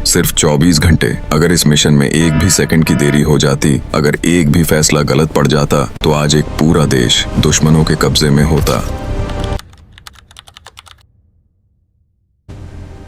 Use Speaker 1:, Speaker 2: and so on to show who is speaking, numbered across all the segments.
Speaker 1: सिर्फ 24 घंटे। अगर इस मिशन में एक भी सेकंड की देरी हो जाती, अगर एक भी फैसला गलत पड़ जाता, तो आज एक पूरा देश दुश्मनों के कब्जे में होता।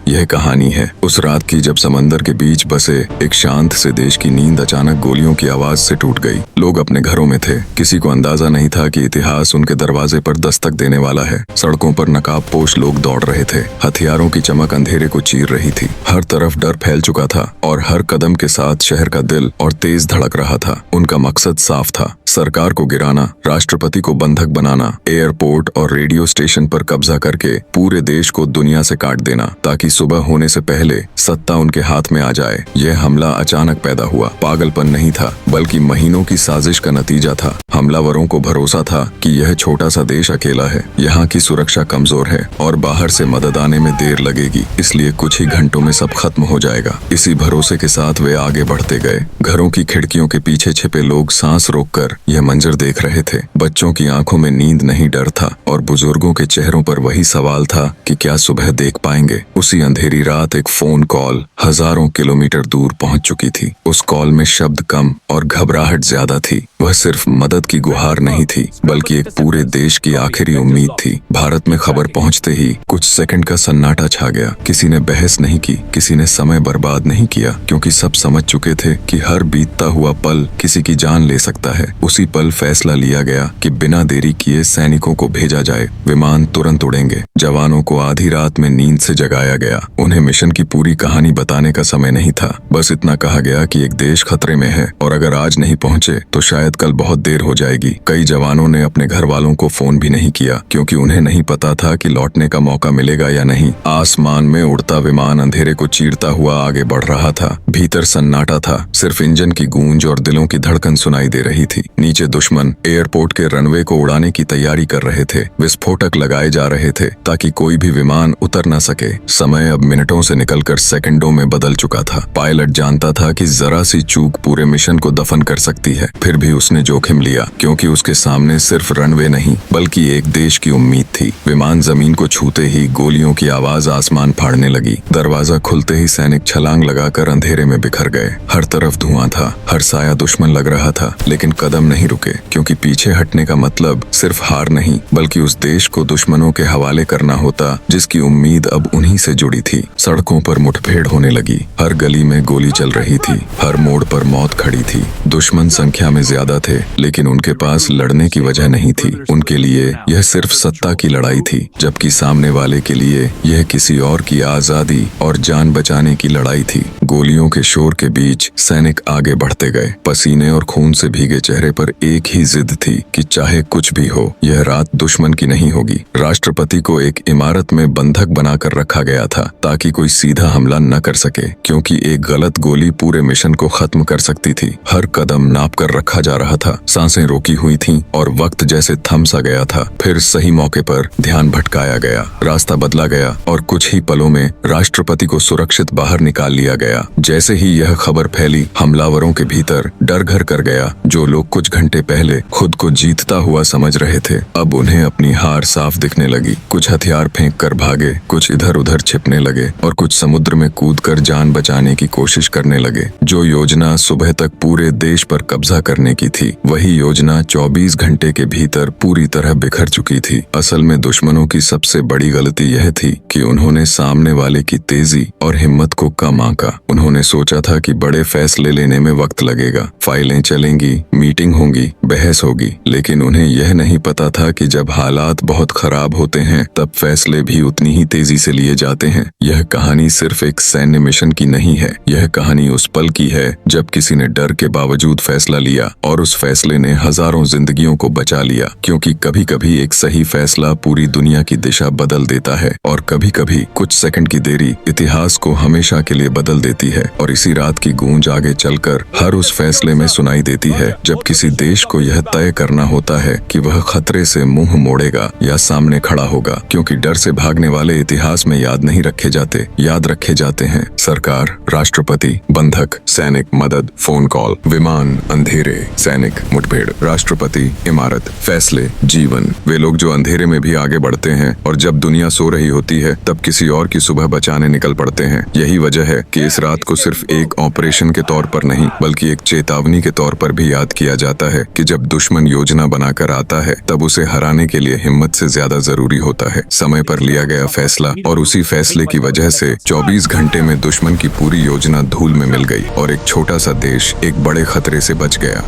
Speaker 1: यह कहानी है उस रात की जब समंदर के बीच बसे एक शांत से देश की नींद अचानक गोलियों की आवाज से टूट गई। लोग अपने घरों में थे, किसी को अंदाजा नहीं था कि इतिहास उनके दरवाजे पर दस्तक देने वाला है। सड़कों पर नकाबपोश लोग दौड़ रहे थे, हथियारों की चमक अंधेरे को चीर रही थी। हर तरफ डर फैल चुका था और हर कदम के साथ शहर का दिल और तेज धड़क रहा था। उनका मकसद साफ था, सरकार को गिराना, राष्ट्रपति को बंधक बनाना, एयरपोर्ट और रेडियो स्टेशन पर कब्जा करके पूरे देश को दुनिया से काट देना, ताकि सुबह होने से पहले सत्ता उनके हाथ में आ जाए। यह हमला अचानक पैदा हुआ, पागलपन नहीं था, बल्कि महीनों की साजिश का नतीजा था। हमलावरों को भरोसा था कि यह छोटा सा देश अकेला है, यहाँ की सुरक्षा कमजोर है और बाहर से मदद आने में देर लगेगी, इसलिए कुछ ही घंटों में सब खत्म हो जाएगा। इसी भरोसे के साथ वे आगे बढ़ते गए। घरों की खिड़कियों के पीछे छिपे लोग सांस रोककर यह मंजर देख रहे थे। बच्चों की आंखों में नींद नहीं, डर था, और बुजुर्गों के चेहरों पर वही सवाल था कि क्या सुबह देख पाएंगे। उसी अंधेरी रात एक फोन कॉल हजारों किलोमीटर दूर पहुंच चुकी थी। उस कॉल में शब्द कम और घबराहट ज्यादा थी। वह सिर्फ मदद की गुहार नहीं थी, बल्कि एक पूरे देश की आखिरी उम्मीद थी। भारत में खबर पहुंचते ही कुछ सेकंड का सन्नाटा छा गया। किसी ने बहस नहीं की, किसी ने समय बर्बाद नहीं किया, क्योंकि सब समझ चुके थे कि हर बीतता हुआ पल किसी की जान ले सकता है। उसी पल फैसला लिया गया कि बिना देरी किए सैनिकों को भेजा जाए। विमान तुरंत उड़ेंगे। जवानों को आधी रात में नींद से जगाया गया। उन्हें मिशन की पूरी कहानी बताने का समय नहीं था, बस इतना कहा गया कि एक देश खतरे में है और अगर आज नहीं पहुंचे तो शायद कल बहुत देर हो जाएगी। कई जवानों ने अपने घर वालों को फोन भी नहीं किया, क्योंकि उन्हें नहीं पता था कि लौटने का मौका मिलेगा या नहीं। आसमान में उड़ता विमान अंधेरे को चीरता हुआ आगे बढ़ रहा था। भीतर सन्नाटा था, सिर्फ इंजन की गूंज और दिलों की धड़कन सुनाई दे रही थी। नीचे दुश्मन एयरपोर्ट के रनवे को उड़ाने की तैयारी कर रहे थे। विस्फोटक लगाए जा रहे थे ताकि कोई भी विमान उतर न सके। समय अब मिनटों से निकलकर सेकंडों में बदल चुका था। पायलट जानता था कि जरा सी चूक पूरे मिशन को दफन कर सकती है, फिर भी उसने जोखिम लिया, क्योंकि उसके सामने सिर्फ रनवे नहीं बल्कि एक देश की उम्मीद थी। विमान जमीन को छूते ही गोलियों की आवाज आसमान फाड़ने लगी। दरवाजा खुलते ही सैनिक छलांग लगाकर अंधेरे में बिखर गए। हर तरफ धुआं था, हर साया दुश्मन लग रहा था, लेकिन कदम नहीं रुके, क्योंकि पीछे हटने का मतलब सिर्फ हार नहीं बल्कि उस देश को दुश्मनों के हवाले करना होता जिसकी उम्मीद अब उन्हीं से जुड़ी थी। सड़कों पर मुठभेड़ होने लगी, हर गली में गोली चल रही थी, हर मोड़ पर मौत खड़ी थी। दुश्मन संख्या में ज्यादा थे, लेकिन उनके पास लड़ने की वजह नहीं थी। उनके लिए यह सिर्फ सत्ता की लड़ाई थी, जबकि सामने वाले के लिए यह किसी और की आजादी और जान बचाने की लड़ाई थी। गोलियों के शोर के बीच सैनिक आगे बढ़ते गए। पसीने और खून से भीगे चेहरे पर एक ही जिद थी कि चाहे कुछ भी हो, यह रात दुश्मन की नहीं होगी। राष्ट्रपति को एक इमारत में बंधक बनाकर रखा गया था ताकि कोई सीधा हमला न कर सके, क्योंकि एक गलत गोली पूरे मिशन को खत्म कर सकती थी। हर कदम नाप कर रखा जा रहा था, सांसें रोकी हुई थीं और वक्त जैसे थम सा गया था। फिर सही मौके पर ध्यान भटकाया गया, रास्ता बदला गया और कुछ ही पलों में राष्ट्रपति को सुरक्षित बाहर निकाल लिया गया। जैसे ही यह खबर फैली, हमलावरों के भीतर डर घर कर गया। जो लोग कुछ घंटे पहले खुद को जीतता हुआ समझ रहे थे, अब उन्हें अपनी हार साफ दिखने लगी। कुछ हथियार फेंक कर भागे, कुछ इधर उधर छिपने लगे और कुछ समुद्र में कूदकर जान बचाने की कोशिश करने लगे। जो योजना सुबह तक पूरे देश पर कब्जा करने की थी, वही योजना 24 घंटे के भीतर पूरी तरह बिखर चुकी थी। असल में दुश्मनों की सबसे बड़ी गलती यह थी कि उन्होंने सामने वाले की तेजी और हिम्मत को कम आंका। उन्होंने सोचा था कि बड़े फैसले लेने में वक्त लगेगा, फाइलें चलेंगी, मीटिंग होंगी, बहस होगी, लेकिन उन्हें यह नहीं पता था कि जब हालात बहुत खराब होते हैं तब फैसले भी उतनी ही तेजी से लिए जाते हैं। यह कहानी सिर्फ एक सैन्य मिशन की नहीं है, यह कहानी उस पल की है जब किसी ने डर के बावजूद फैसला लिया और उस फैसले ने हजारों जिंदगियों को बचा लिया। क्योंकि कभी कभी एक सही फैसला पूरी दुनिया की दिशा बदल देता है और कभी कभी कुछ सेकंड की देरी इतिहास को हमेशा के लिए बदल देती है। और इसी रात की गूंज आगे चलकर हर उस फैसले में सुनाई देती है जब किसी देश को यह तय करना होता है कि वह खतरे से मुंह मोड़ेगा या सामने खड़ा होगा। क्योंकि डर से भागने वाले इतिहास में याद नहीं रखे जाते, याद रखे जाते हैं सरकार, राष्ट्रपति, बंधक, सैनिक, मदद, फोन कॉल, विमान, अंधेरे, सैनिक, मुठभेड़, राष्ट्रपति, इमारत, फैसले, जीवन। वे लोग जो अंधेरे में भी आगे बढ़ते हैं और जब दुनिया सो रही होती है तब किसी और की सुबह बचाने निकल पड़ते हैं। यही वजह है कि इस रात रात को सिर्फ एक ऑपरेशन के तौर पर नहीं बल्कि एक चेतावनी के तौर पर भी याद किया जाता है कि जब दुश्मन योजना बनाकर आता है तब उसे हराने के लिए हिम्मत से ज्यादा जरूरी होता है समय पर लिया गया फैसला, और उसी फैसले की वजह से 24 घंटे में दुश्मन की पूरी योजना धूल में मिल गई और एक छोटा सा देश एक बड़े खतरे से बच गया।